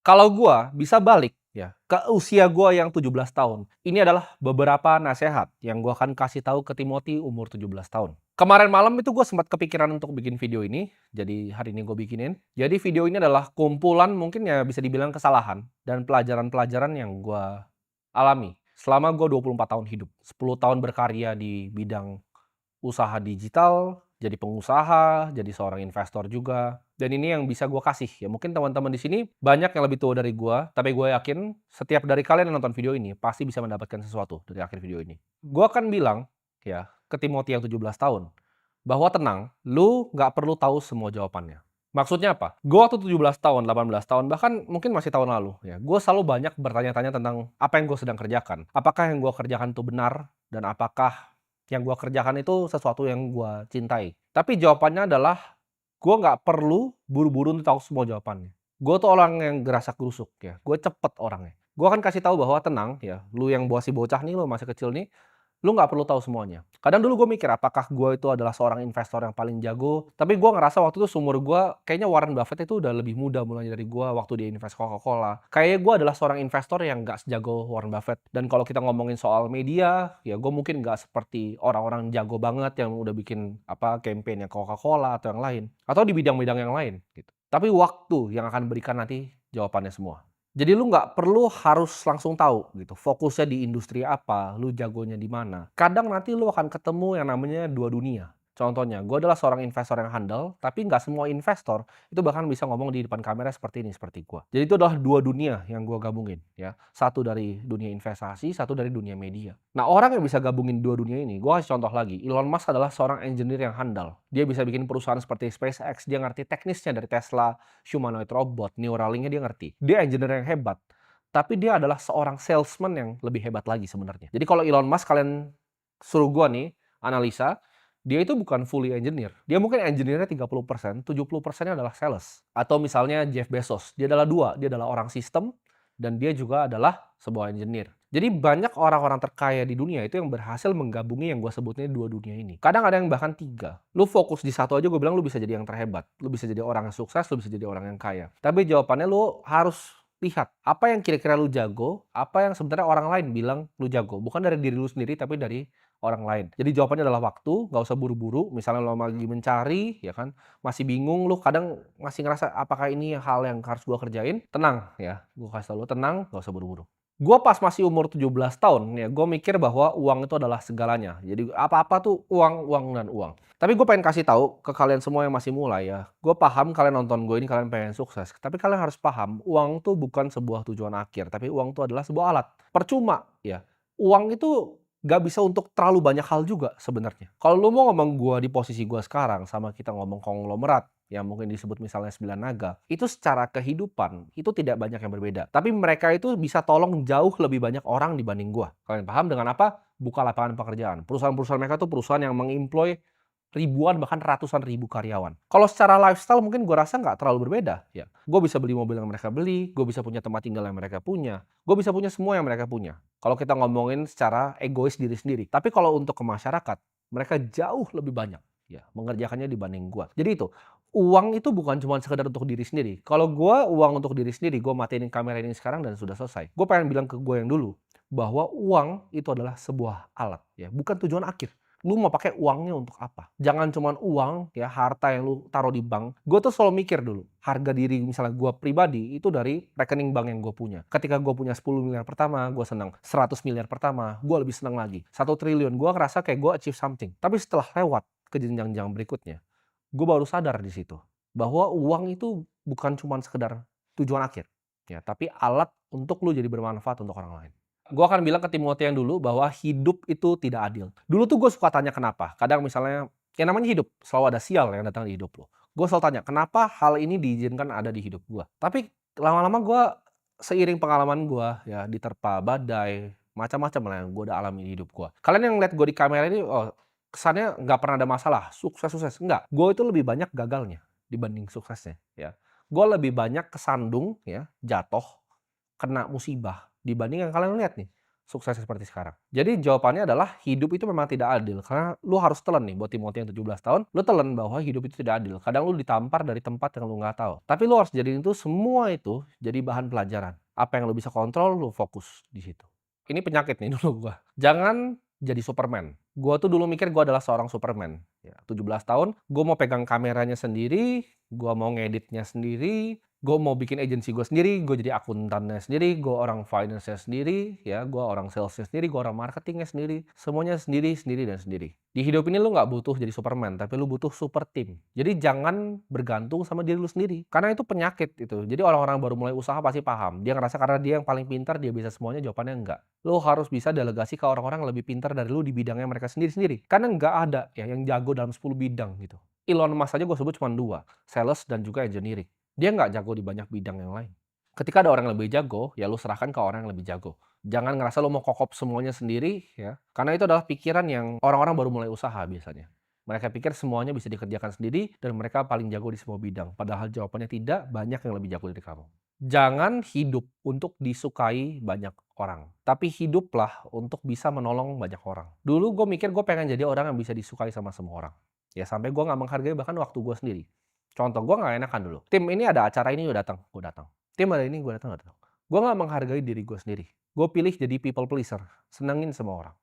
Kalau gua bisa balik ya ke usia gua yang 17 tahun, ini adalah beberapa nasihat yang gua akan kasih tahu ke Timothy umur 17 tahun. Kemarin malam itu gua sempat kepikiran untuk bikin video ini, jadi hari ini gue bikinin. Jadi video ini adalah kumpulan mungkin ya bisa dibilang kesalahan dan pelajaran-pelajaran yang gua alami selama gua 24 tahun hidup, 10 tahun berkarya di bidang usaha digital, jadi pengusaha, jadi seorang investor juga, dan ini yang bisa gue kasih. Ya mungkin teman-teman di sini banyak yang lebih tua dari gue, tapi gue yakin setiap dari kalian yang nonton video ini pasti bisa mendapatkan sesuatu dari akhir video ini. Gue akan bilang ya ke Timothy yang 17 tahun, bahwa tenang, lu nggak perlu tahu semua jawabannya. Maksudnya apa? Gue waktu 17 tahun, 18 tahun, bahkan mungkin masih tahun lalu, ya, gue selalu banyak bertanya-tanya tentang apa yang gue sedang kerjakan. Apakah yang gue kerjakan itu benar, dan apakah yang gue kerjakan itu sesuatu yang gue cintai. Tapi jawabannya adalah, gue nggak perlu buru-buru untuk tahu semua jawabannya. Gue tuh orang yang gerasak-gerusuk ya, gue cepet orangnya. Gue akan kasih tahu bahwa tenang ya, lu yang masih bocah nih, lu masih kecil nih, lu nggak perlu tahu semuanya. Kadang dulu gue mikir apakah gue itu adalah seorang investor yang paling jago, tapi gue ngerasa waktu itu seumur gue, kayaknya Warren Buffett itu udah lebih muda mulai dari gue waktu dia invest Coca-Cola. Kayaknya gue adalah seorang investor yang nggak sejago Warren Buffett. Dan kalau kita ngomongin soal media, ya gue mungkin nggak seperti orang-orang jago banget yang udah bikin apa campaign yang Coca-Cola atau yang lain. Atau di bidang-bidang yang lain gitu. Tapi waktu yang akan berikan nanti jawabannya semua. Jadi lu nggak perlu harus langsung tahu gitu, fokusnya di industri apa, lu jagonya di mana. Kadang nanti lu akan ketemu yang namanya dua dunia. Contohnya, gue adalah seorang investor yang handal, tapi nggak semua investor itu bahkan bisa ngomong di depan kamera seperti ini, seperti gue. Jadi itu adalah dua dunia yang gue gabungin ya. Satu dari dunia investasi, satu dari dunia media. Nah, orang yang bisa gabungin dua dunia ini, gue kasih contoh lagi. Elon Musk adalah seorang engineer yang handal. Dia bisa bikin perusahaan seperti SpaceX, dia ngerti teknisnya dari Tesla, humanoid robot, Neuralink-nya dia ngerti. Dia engineer yang hebat. Tapi dia adalah seorang salesman yang lebih hebat lagi sebenarnya. Jadi kalau Elon Musk kalian suruh gua nih analisa, dia itu bukan fully engineer. Dia mungkin engineer-nya 30%, 70%-nya adalah sales. Atau misalnya Jeff Bezos, dia adalah dua, dia adalah orang sistem dan dia juga adalah sebuah engineer. Jadi banyak orang-orang terkaya di dunia itu yang berhasil menggabungi yang gue sebutnya dua dunia ini. Kadang ada yang bahkan tiga. Lu fokus di satu aja gue bilang lu bisa jadi yang terhebat. Lu bisa jadi orang yang sukses, lu bisa jadi orang yang kaya. Tapi jawabannya lu harus lihat apa yang kira-kira lu jago, apa yang sebenarnya orang lain bilang lu jago. Bukan dari diri lu sendiri tapi dari orang lain. Jadi jawabannya adalah waktu, nggak usah buru-buru. Misalnya lo lagi mencari, ya kan, masih bingung, lu kadang masih ngerasa apakah ini hal yang harus gua kerjain? Tenang ya, gua kasih tau lu tenang, nggak usah buru-buru. Gua pas masih umur 17 tahun ya, gua mikir bahwa uang itu adalah segalanya. Jadi apa-apa tuh uang, uang, dan uang. Tapi gue pengen kasih tahu ke kalian semua yang masih mulai ya. Gue paham kalian nonton gue ini kalian pengen sukses. Tapi kalian harus paham, uang tuh bukan sebuah tujuan akhir, tapi uang itu adalah sebuah alat. Percuma ya. Uang itu nggak bisa untuk terlalu banyak hal juga sebenarnya. Kalau lu mau ngomong gua di posisi gua sekarang sama kita ngomong konglomerat yang mungkin disebut misalnya sembilan naga, itu secara kehidupan itu tidak banyak yang berbeda. Tapi mereka itu bisa tolong jauh lebih banyak orang dibanding gua. Kalian paham dengan apa? Buka lapangan pekerjaan. Perusahaan-perusahaan mereka tuh perusahaan yang mengemploy ribuan bahkan ratusan ribu karyawan. Kalau secara lifestyle mungkin gue rasa nggak terlalu berbeda ya. Gue bisa beli mobil yang mereka beli, gue bisa punya tempat tinggal yang mereka punya, gue bisa punya semua yang mereka punya. Kalau kita ngomongin secara egois diri sendiri. Tapi kalau untuk ke masyarakat, mereka jauh lebih banyak ya mengerjakannya dibanding gue. Jadi itu, uang itu bukan cuma sekedar untuk diri sendiri. Kalau gue uang untuk diri sendiri, gue matiin kamera ini sekarang dan sudah selesai. Gue pengen bilang ke gue yang dulu bahwa uang itu adalah sebuah alat ya, bukan tujuan akhir. Lu mau pakai uangnya untuk apa? Jangan cuman uang ya, harta yang lu taruh di bank. Gue tuh selalu mikir dulu, harga diri misalnya gue pribadi itu dari rekening bank yang gue punya. Ketika gue punya 10 miliar pertama, gue senang. 100 miliar pertama, gue lebih senang lagi. 1 triliun, gue ngerasa kayak gue achieve something. Tapi setelah lewat ke jenjang-jenjang berikutnya, gue baru sadar di situ bahwa uang itu bukan cuman sekedar tujuan akhir ya, tapi alat untuk lu jadi bermanfaat untuk orang lain. Gue akan bilang ke Timothy yang dulu bahwa hidup itu tidak adil. Dulu tuh gue suka tanya kenapa. Kadang misalnya, yang namanya hidup, selalu ada sial yang datang di hidup lo. Gue selalu tanya, kenapa hal ini diizinkan ada di hidup gue? Tapi lama-lama gue, seiring pengalaman gue, ya diterpa badai, macam-macam lah yang gue udah alami di hidup gue. Kalian yang lihat gue di kamera ini, oh, kesannya nggak pernah ada masalah, sukses-sukses. Enggak, gue itu lebih banyak gagalnya dibanding suksesnya. Ya, gue lebih banyak kesandung, ya, jatuh, kena musibah dibanding yang kalian lihat nih. suksesnya seperti sekarang. Jadi jawabannya adalah hidup itu memang tidak adil, karena lu harus telan nih buat Timothy yang 17 tahun, lu telan bahwa hidup itu tidak adil. Kadang lu ditampar dari tempat yang lu nggak tahu. Tapi lu harus jadiin itu semua itu jadi bahan pelajaran. Apa yang lu bisa kontrol, lu fokus di situ. Ini penyakit nih dulu gua. Jangan jadi Superman. Gua tuh dulu mikir gua adalah seorang Superman. Ya, 17 tahun, gua mau pegang kameranya sendiri, gua mau ngeditnya sendiri, gue mau bikin agensi gue sendiri, gue jadi akuntannya sendiri, gue orang finance-nya sendiri, ya, gue orang sales-nya sendiri, gue orang marketingnya sendiri, semuanya sendiri, sendiri, dan sendiri. Di hidup ini lu nggak butuh jadi Superman, tapi lu butuh super team. Jadi jangan bergantung sama diri lu sendiri, karena itu penyakit itu. Jadi orang-orang baru mulai usaha pasti paham. Dia ngerasa karena dia yang paling pintar, dia bisa semuanya, jawabannya enggak. Lu harus bisa delegasi ke orang-orang yang lebih pintar dari lu di bidangnya mereka sendiri-sendiri. Karena nggak ada ya yang jago dalam 10 bidang gitu. Elon Musk aja gue sebut cuma 2, sales dan juga engineering. Dia nggak jago di banyak bidang yang lain. Ketika ada orang yang lebih jago, ya lu serahkan ke orang yang lebih jago. Jangan ngerasa lu mau kokop semuanya sendiri ya, karena itu adalah pikiran yang orang-orang baru mulai usaha biasanya. Mereka pikir semuanya bisa dikerjakan sendiri dan mereka paling jago di semua bidang. Padahal jawabannya tidak, banyak yang lebih jago dari kamu. Jangan hidup untuk disukai banyak orang, tapi hiduplah untuk bisa menolong banyak orang. Dulu gue mikir gue pengen jadi orang yang bisa disukai sama semua orang. Ya sampai gue nggak menghargai bahkan waktu gue sendiri. Contoh, gue nggak enakan dulu. Tim ini ada acara ini, gue datang, gue datang. Tim ada ini, gue datang, gue datang. Gue nggak menghargai diri gue sendiri. Gue pilih jadi people pleaser, senengin semua orang.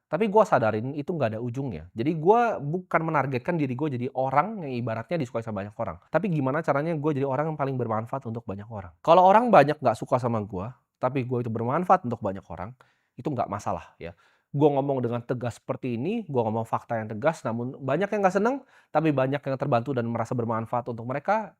Tapi gue sadarin itu nggak ada ujungnya. Jadi gue bukan menargetkan diri gue jadi orang yang ibaratnya disukai sama banyak orang. Tapi gimana caranya gue jadi orang yang paling bermanfaat untuk banyak orang. Kalau orang banyak nggak suka sama gue, tapi gue itu bermanfaat untuk banyak orang, itu nggak masalah ya. Gue ngomong dengan tegas seperti ini, gue ngomong fakta yang tegas, namun banyak yang nggak seneng, tapi banyak yang terbantu dan merasa bermanfaat untuk mereka,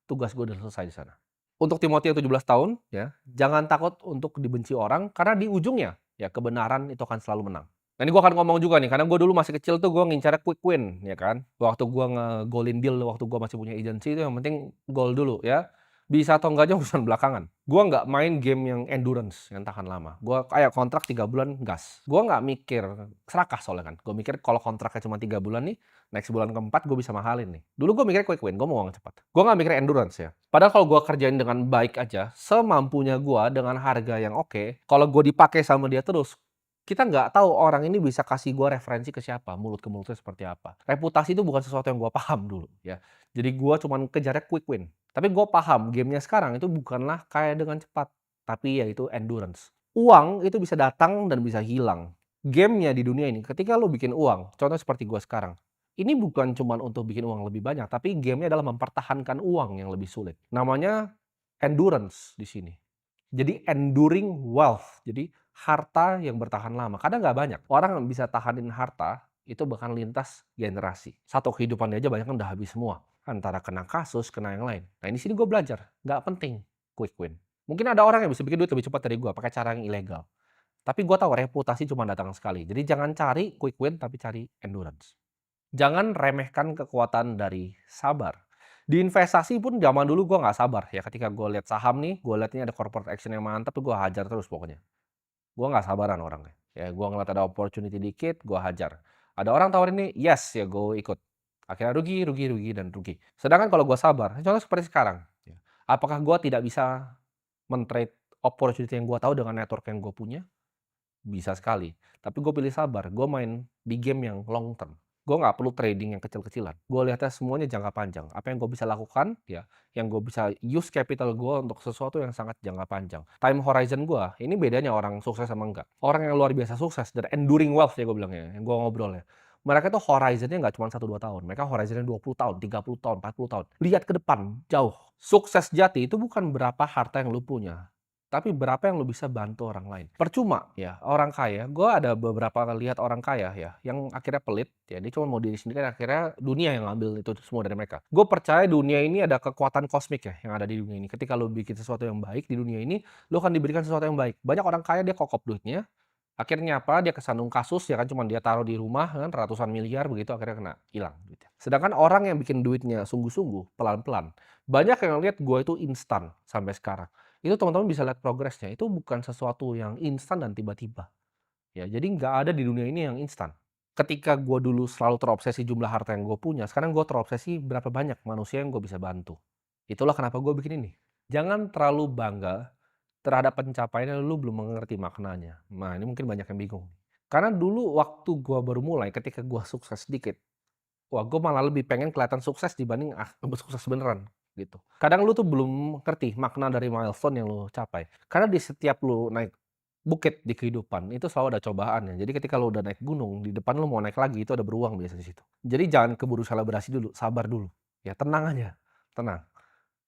tugas gue udah selesai di sana. Untuk Timothy yang 17 tahun, ya, jangan takut untuk dibenci orang, karena di ujungnya, ya kebenaran itu akan selalu menang. Nah ini gue akan ngomong juga nih, karena gue dulu masih kecil tuh gue ngincar quick win, ya kan. Waktu gue nge-golin deal, waktu gue masih punya agency itu yang penting goal dulu ya. Bisa atau enggaknya urusan belakangan. Gue nggak main game yang endurance, yang tahan lama. Gue kayak kontrak 3 bulan gas. Gue nggak mikir, serakah soalnya kan. Gue mikir kalau kontraknya cuma 3 bulan nih, next bulan keempat gue bisa mahalin nih. Dulu gue mikir quick win, gue mau uang cepat. Gue nggak mikir endurance ya. Padahal kalau gue kerjain dengan baik aja, semampunya gue dengan harga yang oke, kalau gue dipakai sama dia terus, kita nggak tahu orang ini bisa kasih gue referensi ke siapa, mulut ke mulutnya seperti apa. Reputasi itu bukan sesuatu yang gue paham dulu ya. Jadi gue cuman kejarnya quick win. Tapi gue paham gamenya sekarang itu bukanlah kayak dengan cepat, tapi yaitu endurance. Uang itu bisa datang dan bisa hilang. Gamenya di dunia ini, ketika lo bikin uang, contoh seperti gue sekarang, ini bukan cuma untuk bikin uang lebih banyak, tapi gamenya adalah mempertahankan uang yang lebih sulit. Namanya endurance di sini. Jadi enduring wealth, jadi harta yang bertahan lama. Kadang nggak banyak. Orang yang bisa tahanin harta, itu bahkan lintas generasi. Satu kehidupannya aja banyak kan udah habis semua. Antara kena kasus, kena yang lain. Nah ini sini gue belajar, nggak penting quick win. Mungkin ada orang yang bisa bikin duit lebih cepat dari gue, pakai cara yang ilegal. Tapi gue tahu reputasi cuma datang sekali. Jadi jangan cari quick win, tapi cari endurance. Jangan remehkan kekuatan dari sabar. Di investasi pun zaman dulu gue nggak sabar ya, ketika gue lihat saham nih, gue lihat ini ada corporate action yang mantap tuh gue hajar terus pokoknya. Gue nggak sabaran orangnya. Ya gue ngeliat ada opportunity dikit, gue hajar. Ada orang tawarin nih, yes ya gue ikut. Akhirnya rugi, rugi, rugi, dan rugi. Sedangkan kalau gue sabar, contoh seperti sekarang. Ya, apakah gue tidak bisa men-trade opportunity yang gue tahu dengan network yang gue punya? Bisa sekali. Tapi gue pilih sabar, gue main di game yang long term. Gue nggak perlu trading yang kecil-kecilan. Gue lihatnya semuanya jangka panjang. Apa yang gue bisa lakukan, ya, yang gue bisa use capital gue untuk sesuatu yang sangat jangka panjang. Time horizon gue, ini bedanya orang sukses sama enggak. Orang yang luar biasa sukses, dan enduring wealth ya gue bilangnya, yang gue ngobrolnya. Mereka tuh horizonnya nggak cuma 1-2 tahun. Mereka horizonnya 20 tahun, 30 tahun, 40 tahun. Lihat ke depan, jauh. Sukses jati itu bukan berapa harta yang lu punya, tapi berapa yang lu bisa bantu orang lain. Percuma ya, orang kaya, gue ada beberapa lihat orang kaya ya, yang akhirnya pelit, ya dia cuma mau diri sendiri, akhirnya dunia yang ngambil itu semua dari mereka. Gue percaya dunia ini ada kekuatan kosmik ya, yang ada di dunia ini. Ketika lu bikin sesuatu yang baik di dunia ini, lu akan diberikan sesuatu yang baik. Banyak orang kaya dia kokop duitnya, akhirnya apa, dia kesandung kasus ya kan, cuma dia taruh di rumah kan, ratusan miliar begitu, akhirnya kena hilang duitnya. Sedangkan orang yang bikin duitnya sungguh-sungguh, pelan-pelan, banyak yang lihat gue itu instan sampai sekarang. Itu teman-teman bisa lihat progresnya, itu bukan sesuatu yang instan dan tiba-tiba. Ya, jadi nggak ada di dunia ini yang instan. Ketika gue dulu selalu terobsesi jumlah harta yang gue punya, sekarang gue terobsesi berapa banyak manusia yang gue bisa bantu. Itulah kenapa gue bikin ini. Jangan terlalu bangga terhadap pencapaiannya lu belum mengerti maknanya. Nah, ini mungkin banyak yang bingung. Karena dulu waktu gua baru mulai, ketika gua sukses sedikit, wah gua malah lebih pengen kelihatan sukses dibanding, sukses beneran, gitu. Kadang lu tuh belum ngerti makna dari milestone yang lu capai. Karena di setiap lu naik bukit di kehidupan, itu selalu ada cobaannya. Jadi ketika lu udah naik gunung, di depan lu mau naik lagi, itu ada beruang biasa di situ. Jadi jangan keburu selebrasi dulu, sabar dulu. Ya tenang aja, tenang.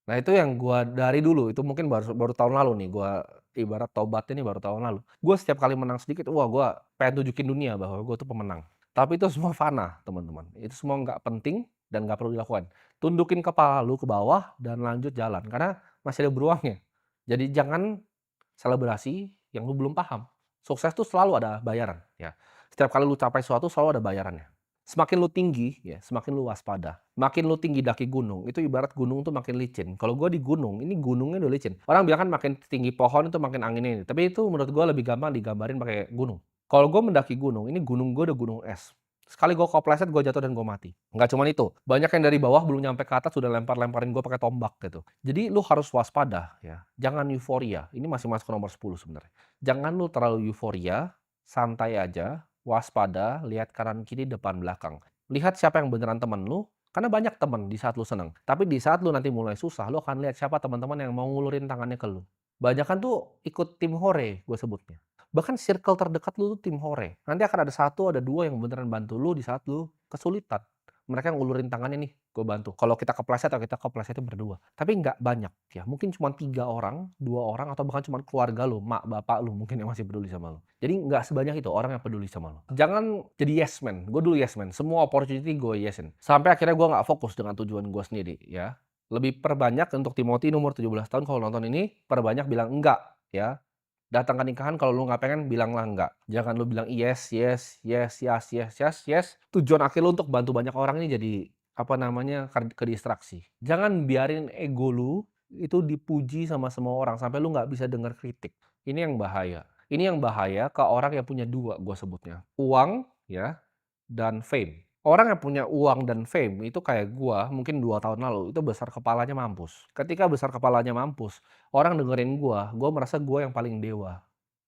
Nah itu yang gua dari dulu, itu mungkin baru baru tahun lalu nih, gua ibarat tobatnya nih baru tahun lalu. Gua setiap kali menang sedikit, wah gua pengen tunjukin dunia bahwa gua tuh pemenang. Tapi itu semua fana, teman-teman. Itu semua nggak penting dan nggak perlu dilakukan. Tundukin kepala lu ke bawah dan lanjut jalan, karena masih ada beruangnya. Jadi jangan selebrasi yang lu belum paham. Sukses tuh selalu ada bayaran, ya. Setiap kali lu capai sesuatu selalu ada bayarannya. Semakin lu tinggi, ya, semakin lu waspada. Makin lu tinggi daki gunung, itu ibarat gunung tuh makin licin. Kalau gua di gunung, ini gunungnya udah licin. Orang bilang kan makin tinggi pohon itu makin anginnya ini. Tapi itu menurut gua lebih gampang digambarin pakai gunung. Kalau gua mendaki gunung, ini gunung gua udah gunung es. Sekali gua kepleset, gua jatuh dan gua mati. Nggak cuman itu, banyak yang dari bawah belum nyampe ke atas sudah lempar-lemparin gua pakai tombak gitu. Jadi lu harus waspada ya, jangan euforia. Ini masih masuk ke nomor 10 sebenarnya. Jangan lu terlalu euforia, santai aja, waspada, lihat kanan kiri, depan belakang. Lihat siapa yang beneran temen lu, karena banyak temen di saat lu seneng. Tapi di saat lu nanti mulai susah, lu akan lihat siapa teman-teman yang mau ngulurin tangannya ke lu. Banyakan tuh ikut tim hore, gue sebutnya. Bahkan circle terdekat lu tuh tim hore. Nanti akan ada satu, ada dua yang beneran bantu lu di saat lu kesulitan. Mereka yang ngulurin tangannya nih, gue bantu. Kalau kita kepleset atau kita keplesetnya berdua. Tapi nggak banyak ya. Mungkin cuma 3 orang, 2 orang, atau bahkan cuma keluarga lu, mak, bapak lu mungkin yang masih peduli sama lu. Jadi nggak sebanyak itu orang yang peduli sama lu. Jangan jadi yes man. Gue dulu yes man. Semua opportunity gue yesin. Sampai akhirnya gue nggak fokus dengan tujuan gue sendiri ya. Lebih perbanyak untuk Timothy umur 17 tahun kalau nonton ini, perbanyak bilang enggak ya. Datang ke nikahan kalau lu nggak pengen bilanglah enggak. Jangan lu bilang yes, yes, yes, yes, yes, yes, yes. Tujuan akhir lu untuk bantu banyak orang ini jadi apa namanya ke distraksi. Jangan biarin ego lu itu dipuji sama semua orang sampai lu nggak bisa dengar kritik. Ini yang bahaya. Ini yang bahaya ke orang yang punya dua gua sebutnya. Uang ya dan fame. Orang yang punya uang dan fame itu kayak gua mungkin 2 tahun lalu, itu besar kepalanya mampus. Ketika besar kepalanya mampus, orang dengerin gua merasa gua yang paling dewa.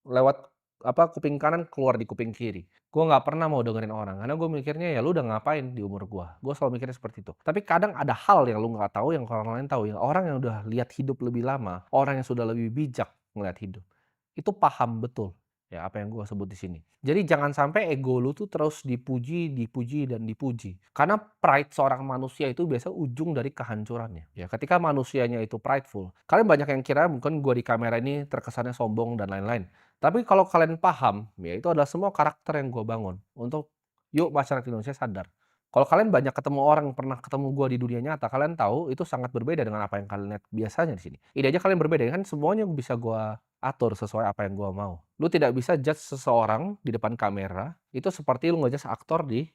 Lewat apa, kuping kanan keluar di kuping kiri. Gua nggak pernah mau dengerin orang, karena gua mikirnya, "Ya lu udah ngapain di umur gua?" Gua selalu mikirnya seperti itu. Tapi kadang ada hal yang lu nggak tahu, yang orang lain tahu, yang orang yang udah lihat hidup lebih lama, orang yang sudah lebih bijak ngelihat hidup, itu paham betul, ya apa yang gua sebut di sini. Jadi jangan sampai ego lu tuh terus dipuji, dipuji, dan dipuji. Karena pride seorang manusia itu biasa ujung dari kehancurannya. Ya, ketika manusianya itu prideful, kalian banyak yang kira mungkin gua di kamera ini terkesannya sombong dan lain-lain. Tapi kalau kalian paham, ya itu adalah semua karakter yang gua bangun untuk yuk masyarakat Indonesia sadar. Kalau kalian banyak ketemu orang, pernah ketemu gua di dunia nyata, kalian tahu itu sangat berbeda dengan apa yang kalian lihat biasanya di sini. Ini aja kalian berbeda, kan semuanya bisa gua atur sesuai apa yang gua mau. Lu tidak bisa judge seseorang di depan kamera, itu seperti lu nge-judge aktor di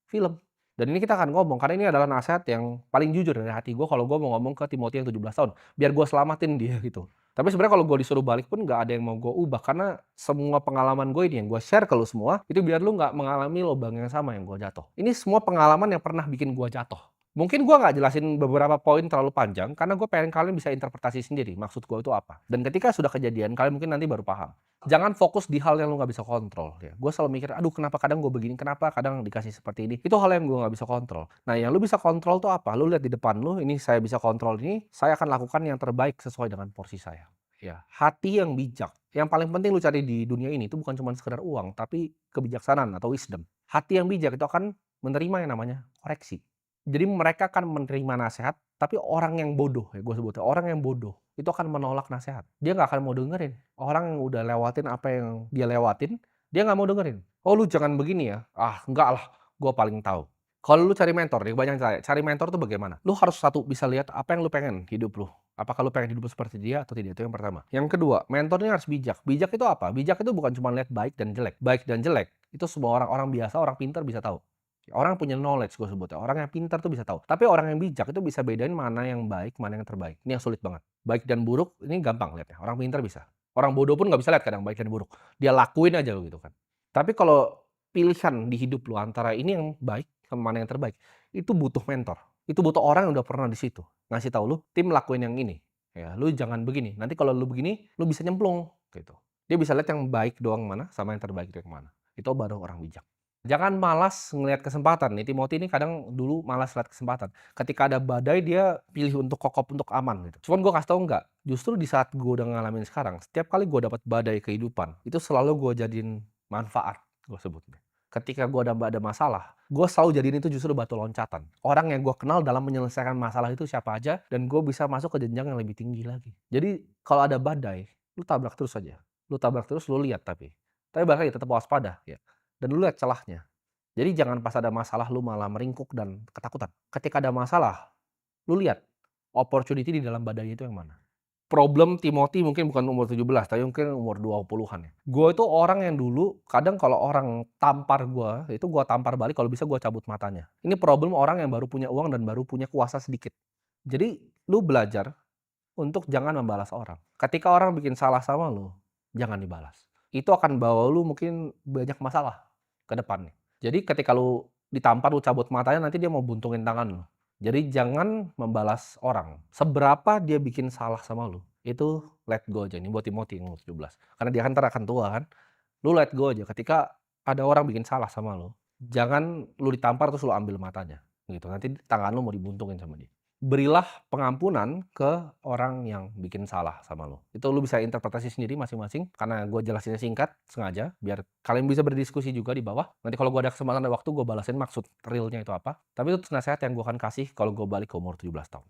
film. Dan ini kita akan ngomong, karena ini adalah nasihat yang paling jujur dari hati gua kalau gua mau ngomong ke Timothy yang 17 tahun, biar gua selamatin dia gitu. Tapi sebenarnya kalau gua disuruh balik pun nggak ada yang mau gua ubah, karena semua pengalaman gue ini yang gua share ke lu semua, itu biar lu nggak mengalami lubang yang sama yang gua jatuh. Ini semua pengalaman yang pernah bikin gua jatuh. Mungkin gua nggak jelasin beberapa poin terlalu panjang, karena gue pengen kalian bisa interpretasi sendiri maksud gua itu apa. Dan ketika sudah kejadian, kalian mungkin nanti baru paham. Jangan fokus di hal yang lu nggak bisa kontrol ya. Gue selalu mikir, aduh kenapa kadang gue begini, kenapa kadang dikasih seperti ini. Itu hal yang gue nggak bisa kontrol. Nah yang lu bisa kontrol tuh apa? Lu lihat di depan lu, ini saya bisa kontrol ini, saya akan lakukan yang terbaik sesuai dengan porsi saya. Ya, hati yang bijak. Yang paling penting lu cari di dunia ini itu bukan cuma sekedar uang, tapi kebijaksanaan atau wisdom. Hati yang bijak itu akan menerima yang namanya koreksi. Jadi mereka akan menerima nasihat, tapi orang yang bodoh, ya gue sebutnya, orang yang bodoh itu akan menolak nasihat. Dia nggak akan mau dengerin. Orang yang udah lewatin apa yang dia lewatin, dia nggak mau dengerin. Oh lu jangan begini ya. Ah enggak lah, gue paling tahu. Kalau lu cari mentor, nih banyak cari mentor tuh bagaimana? Lu harus satu bisa lihat apa yang lu pengen hidup lu. Apakah lu pengen hidup seperti dia atau tidak? Itu yang pertama. Yang kedua, mentornya harus bijak. Bijak itu apa? Bijak itu bukan cuma lihat baik dan jelek. Baik dan jelek itu semua orang biasa, orang pintar bisa tahu. Orang punya knowledge gue sebutnya, orang yang pintar tuh bisa tahu. Tapi orang yang bijak itu bisa bedain mana yang baik, mana yang terbaik. Ini yang sulit banget. Baik dan buruk ini gampang lihatnya, orang pintar bisa. Orang bodoh pun nggak bisa lihat kadang baik dan buruk. Dia lakuin aja gitu kan. Tapi kalau pilihan di hidup lu antara ini yang baik sama mana yang terbaik, itu butuh mentor. Itu butuh orang yang udah pernah di situ. Ngasih tahu lu, tim lakuin yang ini. ya, "Lu jangan begini, nanti kalau lu begini, lu bisa nyemplung," gitu. Dia bisa lihat yang baik doang mana, sama yang terbaik itu yang mana. Itu baru orang bijak. Jangan malas ngelihat kesempatan nih, Timothy ini kadang dulu malas lihat kesempatan. Ketika ada badai dia pilih untuk kokop, untuk aman gitu. Cuman gue kasih tahu enggak, justru di saat gue udah ngalamin sekarang, setiap kali gue dapat badai kehidupan, itu selalu gue jadiin manfaat, gue sebutnya. Ketika gue ada masalah, gue selalu jadiin itu justru batu loncatan. Orang yang gue kenal dalam menyelesaikan masalah itu siapa aja, dan gue bisa masuk ke jenjang yang lebih tinggi lagi. Jadi kalau ada badai, lu tabrak terus aja. Lu tabrak terus, lu lihat tapi. Tapi balik lagi tetap waspada ya. Dan lu lihat celahnya. Jadi jangan pas ada masalah lu malah meringkuk dan ketakutan. Ketika ada masalah, lu lihat opportunity di dalam badai itu yang mana. Problem Timothy mungkin bukan umur 17, tapi mungkin umur 20-an ya. Gue itu orang yang dulu kadang kalau orang tampar gue, itu gue tampar balik kalau bisa gue cabut matanya. Ini problem orang yang baru punya uang dan baru punya kuasa sedikit. Jadi lu belajar untuk jangan membalas orang. Ketika orang bikin salah sama lu, jangan dibalas. Itu akan bawa lu mungkin banyak masalah ke depan nih. Jadi ketika lu ditampar, lu cabut matanya, nanti dia mau buntungin tangan lu. Jadi jangan membalas orang. Seberapa dia bikin salah sama lu, itu let go aja. Ini buat Timothy yang umur 17. Karena dia kan ntar akan tua kan. Lu let go aja. Ketika ada orang bikin salah sama lu, jangan lu ditampar terus lu ambil matanya. Gitu. Nanti tangan lu mau dibuntungin sama dia. Berilah pengampunan ke orang yang bikin salah sama lo. Itu lu bisa interpretasi sendiri masing-masing, karena gue jelasinnya singkat, sengaja, biar kalian bisa berdiskusi juga di bawah. Nanti kalau gue ada kesempatan dan waktu, gue balasin maksud realnya itu apa. Tapi itu nasihat yang gue akan kasih kalau gue balik ke umur 17 tahun.